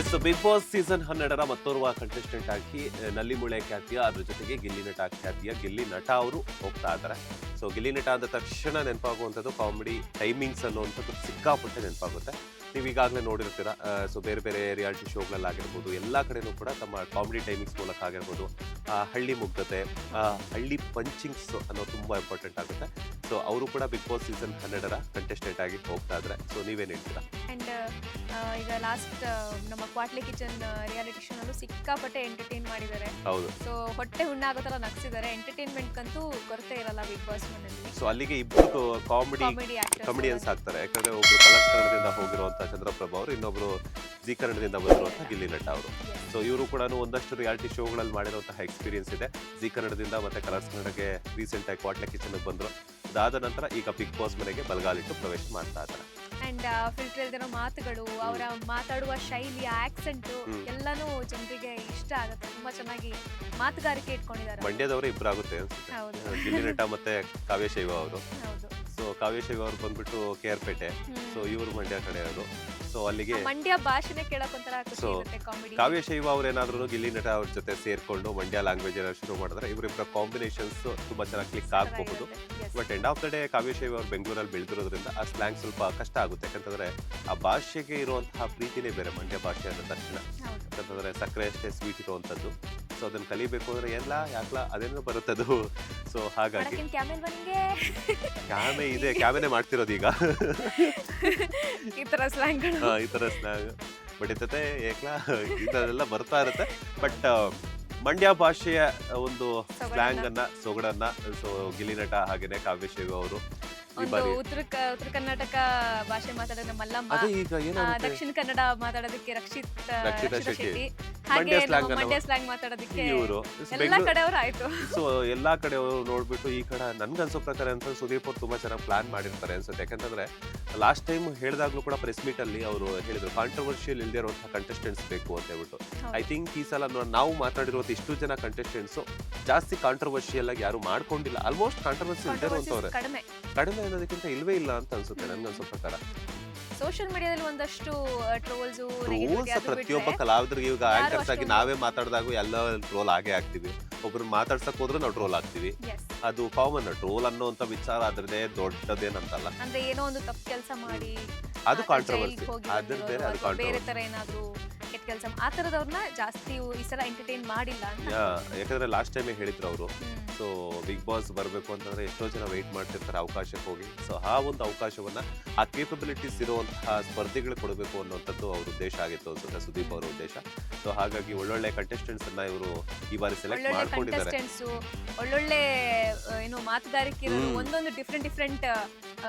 S big boss season 12ರ ಮತ್ತೋರ್ವ contestant ಆಗಿ ನಲ್ಲಿಮುಳೆ ಖ್ಯಾತಿಯ ಅದ್ರ ಜೊತೆಗೆ ಗಿಲ್ಲಿ ನಟ ಖ್ಯಾತಿಯ ಗಿಲ್ಲಿ ನಟ ಅವರು ಹೋಗ್ತಾ ಇದ್ದಾರೆ. ಸೊ ಗಿಲ್ಲಿ ನಟ ಅಂದ ತಕ್ಷಣ ನೆನಪಾಗುವಂಥದ್ದು ಕಾಮಿಡಿ ಟೈಮಿಂಗ್ಸ್ ಅನ್ನುವಂಥದ್ದು ಸಿಕ್ಕಾಪಟ್ಟೆ ನೆನಪಾಗುತ್ತೆ. ನೀವು ಈಗಾಗಲೇ ನೋಡಿರ್ತೀರಾ. ಸೊ ಬೇರೆ ಬೇರೆ ರಿಯಾಲಿಟಿ ಶೋಗಳಲ್ಲಾಗಿರ್ಬೋದು, ಎಲ್ಲ ಕಡೆನೂ ಕೂಡ ತಮ್ಮ ಕಾಮಿಡಿ ಟೈಮಿಂಗ್ಸ್ ಮೂಲಕ ಆಗಿರ್ಬೋದು, ಹಳ್ಳಿ ಮುಗ್ಧತೆ, ಹಳ್ಳಿ ಪಂಚಿಂಗ್ಸ್ ಅನ್ನೋ ತುಂಬ ಇಂಪಾರ್ಟೆಂಟ್ ಆಗುತ್ತೆ. ಸೊ ಅವರು ಕೂಡ ಬಿಗ್ ಬಾಸ್ ಸೀಸನ್ 12ರ ಕಂಟೆಸ್ಟೆಂಟ್ ಆಗಿ ಹೋಗ್ತಾ ಇದ್ದಾರೆ. ಸೊ ನೀವೇನು ಹೇಳ್ತೀರಾ? ಅಂಡ್ ಈಗ ಲಾಸ್ಟ್ ನಮ್ಮ ಕ್ವಾಟ್ಲೆ ಕಿಚನ್ ರಿಯಾಲಿಟಿ ಶೋನಲ್ಲೂ ಸಿಕ್ಕಾಪಟ್ಟೆ ಎಂಟರ್ಟೈನ್ ಮಾಡಿದ್ದಾರೆ. ಹೌದು. ಸೊ ಹೊಟ್ಟೆ ಹುಣ್ಣಾಗೋ ಥರ ನಗ್ಸಿದ್ದಾರೆ. ಎಂಟರ್ಟೈನ್ಮೆಂಟ್ಗಂತೂ ಕೊರತೆ ಇರಲ್ಲ ಬಿಗ್ ಬಾಸ್ ಮನೆಯಲ್ಲಿ. ಸೊ ಅಲ್ಲಿಗೆ ಇಬ್ಬರು ಕಾಮಿಡಿಯನ್ಸ್ ಕಾಮಿಡಿಯನ್ಸ್ ಆಗ್ತಾರೆ. ಯಾಕಂದ್ರೆ ಒಬ್ರು ಕಲರ್ಸ್ ಕನ್ನಡದಿಂದ ಹೋಗಿರುವಂತ ಚಂದ್ರಪ್ರಭಾ ಅವರು, ಇನ್ನೊಬ್ರು ಜಿ ಕನ್ನಡದಿಂದ ಬಂದಿರುವಂತಹ ಗಿಲ್ಲಿ ನಟ ಅವರು. ಸೊ ಇವರು ಕೂಡ ಒಂದಷ್ಟು ರಿಯಾಲಿಟಿ ಶೋಗಳಲ್ಲಿ ಮಾಡಿರುವಂತಹ ಎಕ್ಸ್ಪೀರಿಯನ್ಸ್ ಇದೆ. ಜಿ ಕನ್ನಡದಿಂದ ಮತ್ತೆ ಕಲರ್ಸ್ ಕನ್ನಡಕ್ಕೆ ರೀಸೆಂಟ್ ಆಗಿ ಕ್ವಾಟ್ಲೆ ಕಿಚನ್ ಬಂದ್ರು. ಅದಾದ ನಂತರ ಈಗ ಬಿಗ್ ಬಾಸ್ ಮನೆಗೆ ಬಲಗಾಲಿಟ್ಟು ಪ್ರವೇಶ ಮಾಡ್ತಾ ಇದ್ದಾರೆ. ಅಂಡ್ ಫಿಲ್ಟರ್ ಇಲ್ದಿರೋ ಮಾತುಗಳು, ಅವರ ಮಾತಾಡುವ ಶೈಲಿ, ಆಕ್ಸೆಂಟ್ ಎಲ್ಲಾನು ಜನರಿಗೆ ಇಷ್ಟ ಆಗುತ್ತೆ. ತುಂಬಾ ಚೆನ್ನಾಗಿ ಮಾತುಗಾರಿಕೆ ಇಟ್ಕೊಂಡಿದ್ದಾರೆ. ಮಂಡ್ಯದವರು ಇಬ್ಬರಾಗುತ್ತೆ ಅನ್ಸುತ್ತೆ, ಗಿಲ್ಲಿ ನಟ ಮತ್ತೆ ಕಾವ್ಯಶೈವ ಅವರು. ಹೌದು. ಸೊ ಕಾವ್ಯಶೈವ ಅವರು ಬಂದ್ಬಿಟ್ಟು KR ಪೇಟೆ. ಸೊ ಇವರು ಮಂಡ್ಯ ಕಡೆ ಅವರು. ಸೊ ಅಲ್ಲಿಗೆ ಮಂಡ್ಯ ಭಾಷೆನೇ ಕೇಳಕ್ ಒಂಥರ ಖುಷಿ ಇರುತ್ತೆ. ಕಾಮಿಡಿ ಕಾವ್ಯಶೈವ ಅವ್ರು ಏನಾದ್ರು ಗಿಲ್ಲಿ ನಟ ಅವ್ರ ಜೊತೆ ಸೇರ್ಕೊಂಡು ಮಂಡ್ಯ ಲ್ಯಾಂಗ್ವೇಜ್ ಶುರು ಮಾಡಿದ್ರೆ ಇವರಿಬ್ಬರ ಕಾಂಬಿನೇಷನ್ಸ್ ತುಂಬಾ ಚೆನ್ನಾಗಿ ಕ್ಲಿಕ್ ಆಗಬಹುದು. But end of the day Kavyashaiva ಅವ್ರು ಬೆಂಗಳೂರಲ್ಲಿ ಬೆಳೆದಿರೋದ್ರಿಂದ ಆ ಸ್ಲ್ಯಾಂಗ್ ಸ್ವಲ್ಪ ಕಷ್ಟ ಆಗುತ್ತೆ. ಯಾಕಂತಂದ್ರೆ ಆ ಭಾಷೆಗೆ ಇರುವಂತಹ ಪ್ರೀತಿನೇ ಬೇರೆ ಮಂಡ್ಯ ಭಾಷೆ ಅಂದ ತಕ್ಷಣ. ಯಾಕಂತಂದ್ರೆ ಸಕ್ಕರೆ ಅಷ್ಟೇ ಸ್ವೀಟ್ ಇರುವಂತದ್ದು. ಸೊ ಅದನ್ನ ಕಲಿಬೇಕು ಅಂದ್ರೆ ಎಲ್ಲ ಯಾಕಲ ಅದೇನೋ ಬರುತ್ತದು. ಸೊ ಹಾಗಾಗಿ ಕ್ಯಾಮೆ ಇದೆ, ಕ್ಯಾಮೆನೆ ಮಾಡ್ತಿರೋದು ಈಗ ಈ ತರ ಸ್ಲ್ಯಾಂಗ್. ಬಟ್ ಇರ್ತತೆ ಏಕ್ಲಾ ಇದೆಲ್ಲ ಬರ್ತಾ ಇರುತ್ತೆ. ಬಟ್ ಮಂಡ್ಯ ಭಾಷೆಯ ಒಂದು ಸ್ಲ್ಯಾಂಗ್ ಅನ್ನ, ಸೊಗಡನ್ನ ಸೊ ಗಿಲ್ಲಿ ನಟ ಹಾಗೇನೆ ಕಾವ್ಯಶೈವ ಅವರು ಉತ್ತರ ಕರ್ನಾಟಕ ಭಾಷೆ ಮಾತಾಡೋದು ಮಲ್ಲಮ್ಮ, ದಕ್ಷಿಣ ಕನ್ನಡ ಮಾತಾಡೋದಕ್ಕೆ ರಕ್ಷಿತಾ ಶೆಟ್ಟಿ, ಹಾಗೆ ಮಂಡ್ಯ ಸ್ಲ್ಯಾಂಗ್ ಮಾತಾಡೋದಕ್ಕೆ ಇವರು ಎಲ್ಲಾ ಕಡೆಯವರು ಆಯ್ತು. ಸೊ ಎಲ್ಲಾ ಕಡೆಯವರು ನೋಡ್ಬಿಟ್ಟು ಈ ಕಡೆ ನನ್ಗನ್ಸೋ ಪ್ರಕಾರ ಅಂತ ಸುದೀಪ್ ಅವ್ರು ತುಂಬಾ ಚೆನ್ನಾಗಿ ಪ್ಲಾನ್ ಮಾಡಿರ್ತಾರೆ ಅನ್ಸುತ್ತೆ. ಯಾಕಂತಂದ್ರೆ ಲಾಸ್ಟ್ ಟೈಮ್ ಹೇಳಿದಾಗ್ಲೂ ಕೂಡ ಪ್ರೆಸ್ ಮೀಟ್ ಅಲ್ಲಿ ಅವರು ಹೇಳಿದ್ರು ಕಾಂಟ್ರವರ್ಷಿಯಲ್ ಇಲ್ಲದೆ ಇರುವಂತಹ ಕಂಟೆಸ್ಟೆಂಟ್ಸ್ ಬೇಕು ಅಂತ ಹೇಳ್ಬಿಟ್ಟು. ಐ ಥಿಂಕ್ ಈ ಸಲ ನಾವು ಮಾತಾಡಿರೋದು ಇಷ್ಟು ಜನ ಕಂಟೆಸ್ಟೆಂಟ್ಸ್ ಜಾಸ್ತಿ ಕಾಂಟ್ರವರ್ಷಿಯಲ್ ಆಗಿ ಯಾರು ಮಾಡ್ಕೊಂಡಿಲ್ಲ. ಆಲ್ಮೋಸ್ಟ್ ಕಾಂಟ್ರವರ್ಸಿ ಇಲ್ಲದೆ ಇರುವಂತವ್ರೆ ಕಡಿಮೆ ಅನ್ನೋದಕ್ಕಿಂತ ಇಲ್ವೇ ಇಲ್ಲ ಅಂತ ಅನ್ಸುತ್ತೆ ನನ್ಗನ್ಸೋ ಪ್ರಕಾರ. ಸೋಷಿಯಲ್ ಮೀಡಿಯಾದಲ್ಲಿ ಒಂದಷ್ಟು ಟ್ರೋಲ್ಸ್ ಪ್ರತಿಯೊಬ್ಬ ಕಲಾವಿದರಿಗೆ ಈಗ ಆಂಕರ್ಸ್ ಆಗಿ ನಾವೇ ಮಾತಾಡಿದಾಗ ಎಲ್ಲ ಟ್ರೋಲ್ ಆಗೇ ಆಗ್ತೀವಿ. ಒಬ್ರು ಮಾತಾಡ್ಸಕ್ ಹೋದ್ರೆ ನಾವು ಟ್ರೋಲ್ ಆಗ್ತೀವಿ. ಅದು ಕಾಮನ್. ಟ್ರೋಲ್ ಅನ್ನೋಂತ ವಿಚಾರ ಅದ್ರದೇ ದೊಡ್ಡದೇನಂತಲ್ಲ. ಅಂದ್ರೆ ಏನೋ ಒಂದು ತಪ್ಪು ಕೆಲಸ ಮಾಡಿ ಅದು ಕಾಂಟ್ರವರ್ಸಿ, ಅದ್ರ ಬೇರೆ ಅದು ಕಾಂಟ್ರವರ್ಸಿ. ಬೇರೆ ತರ ಏನಾದ್ರು ಕೆಟ್ಟ ಕೆಲಸ ಆ ತರದವ್ರನ್ನ ಜಾಸ್ತಿ ಈ ಸಲ ಎಂಟರ್ಟೈನ್ ಮಾಡಿಲ್ಲ ಅಂತ. ಯಾಕಂದ್ರೆ ಲಾಸ್ಟ್ ಟೈಮ್ ಹೇಳಿದ್ರು ಅವರು. ಸೊ ಬಿಗ್ ಬಾಸ್ ಬರಬೇಕು ಅಂತಂದ್ರೆ ಎಷ್ಟೋ ಜನ ವೆಯ್ಟ್ ಮಾಡ್ತಿರ್ತಾರೆ ಅವಕಾಶಕ್ಕೆ ಹೋಗಿ. ಸೊ ಆ ಒಂದು ಅವಕಾಶವನ್ನ ಆ ಕೇಪಬಿಲಿಟೀಸ್ ಇರುವಂತಹ ಸ್ಪರ್ಧಿಗಳು ಕೊಡಬೇಕು ಅನ್ನೋಂಥದ್ದು ಅವ್ರ ಉದ್ದೇಶ ಆಗಿತ್ತು ಅನ್ಸುತ್ತೆ, ಸುದೀಪ್ ಅವರ ಉದ್ದೇಶ. ಸೊ ಹಾಗಾಗಿ ಒಳ್ಳೊಳ್ಳೆ ಕಂಟೆಸ್ಟೆಂಟ್ಸ್ ಅನ್ನ ಇವರು ಈ ಬಾರಿ ಸೆಲೆಕ್ಟ್ ಮಾಡ್ಕೊಂಡಿದ್ದಾರೆ. ಒಳ್ಳೊಳ್ಳೆ ಏನು ಮಾತುಗಾರಿಕೆ ಒಂದೊಂದು ಡಿಫ್ರೆಂಟ್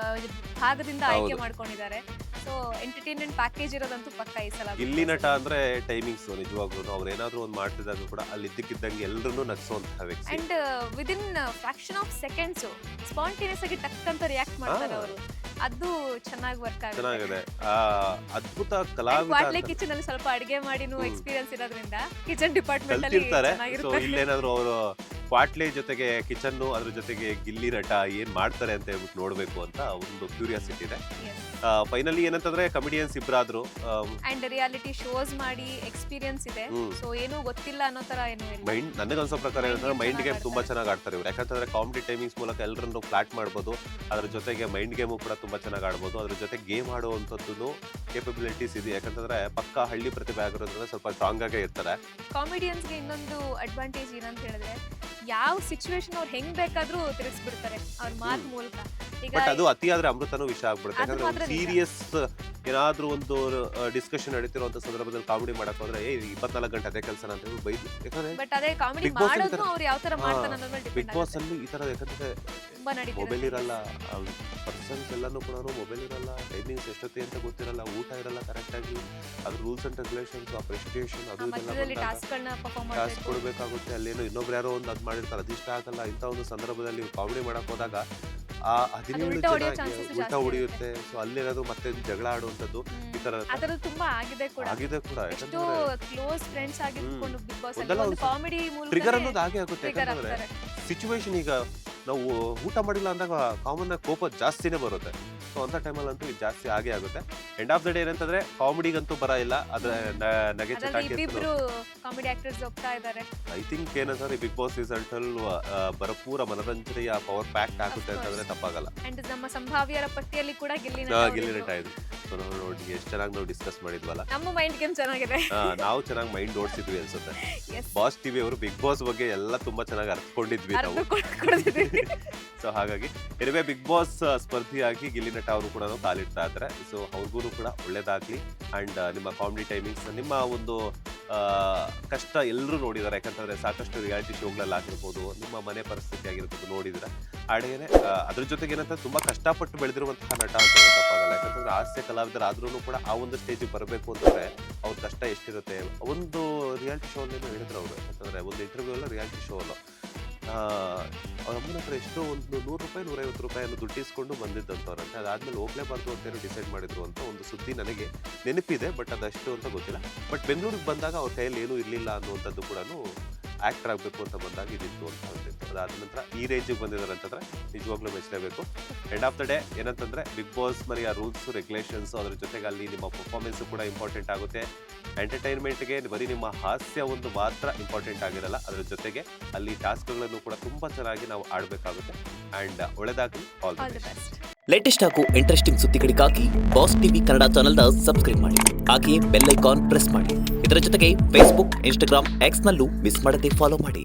ಭಾಗದಿಂದ ಆಯ್ಕೆ ಮಾಡ್ಕೊಂಡಿದ್ದಾರೆ. ಸೊ ಎಂಟರ್ಟೈನ್ಮೆಂಟ್ ಪ್ಯಾಕೇಜ್ ಇರೋದಂತೂ ಪಕ್ಕ ಈ ಸಲ. ಗಿಲ್ಲಿ ನಟ ಅಂದ್ರೆ ಟೈಮಿಂಗ್ಸ್ ನಿಜವಾಗ್ಲೂ ಅವ್ರು ಏನಾದ್ರು ಒಂದು ಮಾಡ್ತಿದ್ದಾಗ ಕೂಡ ಅಲ್ಲಿ ಇದ್ದಕ್ಕಿದ್ದಂಗೆ ಎಲ್ಲರನ್ನೂ ನಗಿಸುವಂತಹ ವ್ಯಕ್ತಿ. And within fraction of seconds spontaneous ಆಗಿ ಟಕ್ ಅಂತ ರಿಯಾಕ್ಟ್ ಮಾಡ್ತಾರೆ ಅವರು. ಅದು ಚೆನ್ನಾಗಿ ವರ್ಕ್ ಆಗಿದೆ. ಅದ್ಭುತ ಕಲಾವಿದ. ಕ್ವಾಟ್ಲೆ ಕಿಚನ್ ಅಲ್ಲಿ ಸ್ವಲ್ಪ ಅಡಿಗೆ ಮಾಡಿ ಎಕ್ಸ್ಪೀರಿಯನ್ಸ್ ಇರೋದ್ರಿಂದ ಕಿಚನ್ ಡಿಪಾರ್ಟ್ಮೆಂಟ್ ಅಲ್ಲಿ ಸೊ ಇಲ್ಲೇನಾದ್ರು ಅವರು ಕ್ವಾಟ್ಲೆ ಜೊತೆಗೆ ಕಿಚನ್, ಅದ್ರ ಜೊತೆಗೆ ಗಿಲ್ಲಿ ನಟ ಏನ್ ಮಾಡ್ತಾರೆ ಅಂತ ಹೇಳ್ಬಿಟ್ಟು ನೋಡ್ಬೇಕು ಅಂತ ಒಂದು ಕ್ಯೂರಿಯಾಸಿಟಿ ಇದೆ. ಫೈನಲಿ ಏನಂತಂದ್ರೆ ಕಮಿಡಿಯನ್ಸ್ ಇಬ್ಬರಾದ್ರು ಅಂಡ್ ರಿಯಾಲಿಟಿ ಶೋಸ್ ಮಾಡಿ ಎಕ್ಸ್ಪೀರಿಯನ್ಸ್ ಇದೆ. ಸೊ ಏನೂ ಗೊತ್ತಿಲ್ಲ ಅನ್ನೋ ತರ ಏನು ಇಲ್ಲ. ಮೈಂಡ್ ನನಗನ್ಸೋ ಪ್ರಕಾರ ಏನಂದ್ರೆ ಮೈಂಡ್ ಗೇಮ್ ತುಂಬಾ ಚೆನ್ನಾಗಿ ಆಡ್ತಾರೆ ಇವ್ರು. ಯಾಕಂತಂದ್ರೆ ಕಾಮಿಡಿ ಟೈಮಿಂಗ್ಸ್ ಮೂಲಕ ಎಲ್ಲರನ್ನು ಫ್ಲಾಟ್ ಮಾಡ್ಬೋದು. ಅದ್ರ ಜೊತೆಗೆ ಮೈಂಡ್ ಗೇಮು ಕೂಡ ತುಂಬಾ ಚೆನ್ನಾಗಿ ಆಡ್ಬೋದು. ಅದ್ರ ಜೊತೆ ಗೇಮ್ ಆಡುವಂಥದ್ದು ಕೇಪಬಿಲಿಟೀಸ್ ಇದೆ. ಯಾಕಂತಂದ್ರೆ ಪಕ್ಕ ಹಳ್ಳಿ ಪ್ರತಿಭೆ ಆಗಿರೋದ್ರಿಂದ ಸ್ವಲ್ಪ ಸ್ಟ್ರಾಂಗ್ ಆಗೇ ಇರ್ತಾರೆ. ಕಾಮಿಡಿಯನ್ಸ್ಗೆ ಇನ್ನೊಂದು ಅಡ್ವಾಂಟೇಜ್ ಏನಂತ ಹೇಳಿದ್ರೆ ಯಾವ ಸಿಚುವೇಶನ್ ಅವ್ರು ಹೆಂಗ್ ಬೇಕಾದ್ರೂ ತಿರುಗಿಸ್ಬಿಡ್ತಾರೆ ಅವ್ರ ಮಾತು ಮೂಲಕ. ಬಟ್ ಅದು ಅತಿಯಾದ್ರೆ ಅಮೃತನೂ ವಿಷ ಆಗ್ಬಿಡುತ್ತೆ. ಯಾಕಂದ್ರೆ ಸೀರಿಯಸ್ ಏನಾದ್ರೂ ಒಂದು ಡಿಸ್ಕಷನ್ ನಡೀತಿರುವಂತ ಸಂದರ್ಭದಲ್ಲಿ ಕಾಮಿಡಿ ಮಾಡಕ್ ಹೋದ್ರೆ 24 ಗಂಟೆ ಅದೇ ಕೆಲಸ ಅಂತ ಹೇಳಿ ಬೈದು. ಯಾಕಂದ್ರೆ ಬಿಗ್ ಬಾಸ್ ಅಲ್ಲಿ ಈ ತರ ಯಾಕಂದ್ರೆ ಮೊಬೈಲ್ ಇರಲ್ಲ, ಪರ್ಸನ್ಸ್ ಎಲ್ಲಾನು ಕೂಡ ಮೊಬೈಲ್ ಇರಲ್ಲ, ಟೈಮಿಂಗ್ಸ್ ಎಷ್ಟೊತ್ತಿ ಅಂತ ಗೊತ್ತಿರಲ್ಲ, ಊಟ ಇರಲ್ಲ ಕರೆಕ್ಟ್ ಆಗಿ, ಅದ್ರ ರೂಲ್ಸ್ ಅಂಡ್ ರೆಗ್ಯುಲೇಷನ್ಸ್, ಆ ಪ್ರೆಸ್ಟೇಷನ್ ಅದು ಟಾಸ್ಕ್ ಕೊಡ್ಬೇಕಾಗುತ್ತೆ. ಅಲ್ಲೇನೋ ಇನ್ನೊಬ್ರು ಯಾರೋ ಒಂದು ಅದ್ ಮಾಡಿರ್ತಾರೆ, ಅದಿಷ್ಟ ಆಗಲ್ಲ. ಇಂಥ ಒಂದು ಸಂದರ್ಭದಲ್ಲಿ ಕಾಮಿಡಿ ಮಾಡಕ್ ಹೋದಾಗ ಆ 17 ಜನ ಉಲ್ಟಾ ಹೊಡಿಯುತ್ತೆ. ಸೊ ಅಲ್ಲೇನಾದ್ರು ಮತ್ತೆ ಜಗಳ ಆಡುವಂತದ್ದು ಈ ತರ ತುಂಬಾ ಆಗಿದೆ ಕೂಡ. ಕ್ಲೋಸ್ ಫ್ರೆಂಡ್ಸ್ ಆಗಿದ್ಕೊಂಡು ಬಿಗ್ ಬಾಸ್ ಟ್ರಿಗರ್ ಅನ್ನೋದು ಹಾಗೆ ಆಗುತ್ತೆ. ಯಾಕಂದ್ರೆ ಸಿಚುವೇಶನ್ ಈಗ ನಾವು ಊಟ ಮಾಡಿಲ್ಲ ಅಂದಾಗ ಕಾಮನ್ ಆಗಿ ಕೋಪ ಜಾಸ್ತಿನೇ ಬರುತ್ತೆ. ಸೊ ಅಂತ ಟೈಮಲ್ಲಂತೂ ಇದು ಜಾಸ್ತಿ ಆಗೇ ಆಗುತ್ತೆ. ಎಂಡ್ ಆಫ್ ದ ಡೇ ಏನಂತಂದ್ರೆ ಕಾಮಿಡಿಗಂತೂ ಬರ ಇಲ್ಲ, ಅದ್ರ ನಗೆ ಚಟಾಕಿ ಇಬ್ಬಿಬ್ರು ಕಾಮಿಡಿ ಆಕ್ಟರ್ಸ್ ಹೋಗ್ತಾ ಇದ್ದಾರೆ. ಐ ಥಿಂಕ್ ಏನಂದ್ರೆ ಬಿಗ್ ಬಾಸ್ ಸೀಸನ್ 12 ಭರಪೂರ ಮನರಂಜನೆಯ ಪವರ್ ಪ್ಯಾಕ್ ಆಗುತ್ತೆ ಅಂತಂದ್ರೆ ತಪ್ಪಾಗಲ್ಲ. ಅಂಡ್ ನಮ್ಮ ಸಂಭಾವ್ಯರ ಪಟ್ಟಿಯಲ್ಲಿ ಕೂಡ ಗಿಲ್ಲಿ ನಟ ಇದು. ಸೊ ನಾವು ನೋಡಿ ಎಷ್ಟು ಚೆನ್ನಾಗಿ ನಾವು ಡಿಸ್ಕಸ್ ಮಾಡಿದ್ವಲ್ಲ. ನಮ್ಮ ಮೈಂಡ್ ಗೇಮ್ ಚೆನ್ನಾಗಿದೆ. ನಾವು ಚೆನ್ನಾಗಿ ಮೈಂಡ್ ಓಡಿಸಿದ್ವಿ ಅನ್ಸುತ್ತೆ. Yes. ಬಾಸ್ ಟಿವಿ ಅವರು ಬಿಗ್ ಬಾಸ್ ಬಗ್ಗೆ ಎಲ್ಲ ತುಂಬಾ ಚೆನ್ನಾಗಿ ಅರ್ಥಕೊಂಡಿದ್ವಿ ನಾವು. ಸೊ ಹಾಗಾಗಿ ಇರುವೆ ಬಿಗ್ ಬಾಸ್ ಸ್ಪರ್ಧಿಯಾಗಿ ಗಿಲ್ಲಿ ನಟ ಅವರು ಕೂಡ ಕಾಲಿಡ್ತಾ ಇದ್ದಾರೆ. ಸೊ ಅವ್ರಿಗೂ ಕೂಡ ಒಳ್ಳೇದಾಗ್ಲಿ. ಅಂಡ್ ನಿಮ್ಮ ಕಾಮಿಡಿ ಟೈಮಿಂಗ್ಸ್, ನಿಮ್ಮ ಒಂದು ಕಷ್ಟ ಎಲ್ಲರೂ ನೋಡಿದ್ದಾರೆ. ಯಾಕಂತಂದ್ರೆ ಸಾಕಷ್ಟು ರಿಯಾಲಿಟಿ ಶೋಗಳಲ್ಲಿ ಆಗಿರ್ಬೋದು, ನಿಮ್ಮ ಮನೆ ಪರಿಸ್ಥಿತಿ ಆಗಿರ್ಬೋದು ನೋಡಿದ್ರೆ ಹಾಗೇನೆ ಅದ್ರ ಜೊತೆಗೆ ಏನಂತ ತುಂಬಾ ಕಷ್ಟಪಟ್ಟು ಬೆಳೆದಿರುವಂತಹ ನಟ ಅಂತ ತಪ್ಪಾಗಲ್ಲ. ಯಾಕಂತಂದ್ರೆ ಹಾಸ್ಯ ಕಲಾವಿದರಾದ್ರೂ ಕೂಡ ಆ ಒಂದು ಸ್ಟೇಜಿಗೆ ಬರಬೇಕು ಅಂತಂದ್ರೆ ಅವ್ರ ಕಷ್ಟ ಎಷ್ಟಿರುತ್ತೆ. ಒಂದು ರಿಯಾಲಿಟಿ ಶೋ ಅಲ್ಲೇನೋ ಹೇಳಿದ್ರು ಅವರು, ಯಾಕಂದ್ರೆ ಒಂದು ಇಂಟರ್ವ್ಯೂ ಅಲ್ಲ ರಿಯಾಲಿಟಿ ಶೋ ಅಲ್ಲ, ಅವ್ರ ಅಮ್ಮನ ಹತ್ರ ಎಷ್ಟೋ ಒಂದು ₹100-150 ದುಡ್ಡಿಸ್ಕೊಂಡು ಬಂದಿದ್ದಂಥವ್ರಂತೆ. ಅದಾದ್ಮೇಲೆ ಹೋಗ್ಲೇಬಾರ್ದು ಅಂತೇನು ಡಿಸೈಡ್ ಮಾಡಿದ್ರು ಅಂತ ಒಂದು ಸುದ್ದಿ ನನಗೆ ನೆನಪಿದೆ, ಬಟ್ ಅದಷ್ಟು ಅಂತ ಗೊತ್ತಿಲ್ಲ. ಬಟ್ ಬೆಂಗಳೂರಿಗೆ ಬಂದಾಗ ಅವ್ರ ಕೈಯಲ್ಲಿ ಏನೂ ಇರಲಿಲ್ಲ ಅನ್ನುವಂಥದ್ದು ಕೂಡ ಆಕ್ಟರ್ ಆಗಬೇಕು ಅಂತ ಬಂದಾಗ ಇದಿತ್ತು ಅಂತ ಹೇಳ್ತಿತ್ತು. ಅದಾದ ನಂತರ ಈ ರೇಂಜಿಗೆ ಬಂದಿದ್ದಾರೆ ಅಂತಂದ್ರೆ ನಿಜವಾಗ್ಲೂ ಮೆಚ್ಚಲೇಬೇಕು. ಎಂಡ್ ಆಫ್ ದ ಡೇ ಏನಂತಂದ್ರೆ ಬಿಗ್ ಬಾಸ್ ಮನೆಯ ರೂಲ್ಸ್ ರೆಗ್ಯುಲೇಷನ್ಸ್, ಅದ್ರ ಜೊತೆಗೆ ಅಲ್ಲಿ ನಿಮ್ಮ ಪರ್ಫಾರ್ಮೆನ್ಸ್ ಕೂಡ ಇಂಪಾರ್ಟೆಂಟ್ ಆಗುತ್ತೆ. ಎಂಟರ್ಟೈನ್ಮೆಂಟ್ಗೆ ಬರೀ ನಿಮ್ಮ ಹಾಸ್ಯ ಒಂದು ಮಾತ್ರ ಇಂಪಾರ್ಟೆಂಟ್ ಆಗಿರಲ್ಲ, ಅದ್ರ ಜೊತೆಗೆ ಅಲ್ಲಿ ಟಾಸ್ಕ್ಗಳನ್ನು ಕೂಡ ತುಂಬಾ ಚೆನ್ನಾಗಿ ನಾವು ಆಡಬೇಕಾಗುತ್ತೆ. ಅಂಡ್ ಒಳ್ಳೆದಾಗಲಿ, ಆಲ್ ದಿ ಬೆಸ್ಟ್. ಲೇಟೆಸ್ಟ್ ಹಾಗೂ ಇಂಟ್ರೆಸ್ಟಿಂಗ್ ಸುದ್ದಿಗಳಿಗಾಗಿ ಬಾಸ್ ಟಿವಿ ಕನ್ನಡ ಚಾನೆಲ್ನ ಸಬ್ಸ್ಕ್ರೈಬ್ ಮಾಡಿ. ಹಾಗೆಯೇ ಬೆಲ್ ಐಕಾನ್ ಪ್ರೆಸ್ ಮಾಡಿ. ಇದರ ಜೊತೆಗೆ ಫೇಸ್ಬುಕ್, ಇನ್ಸ್ಟಾಗ್ರಾಮ್, ಎಕ್ಸ್ ನಲ್ಲೂ ಮಿಸ್ ಮಾಡದೆ ಫಾಲೋ ಮಾಡಿ.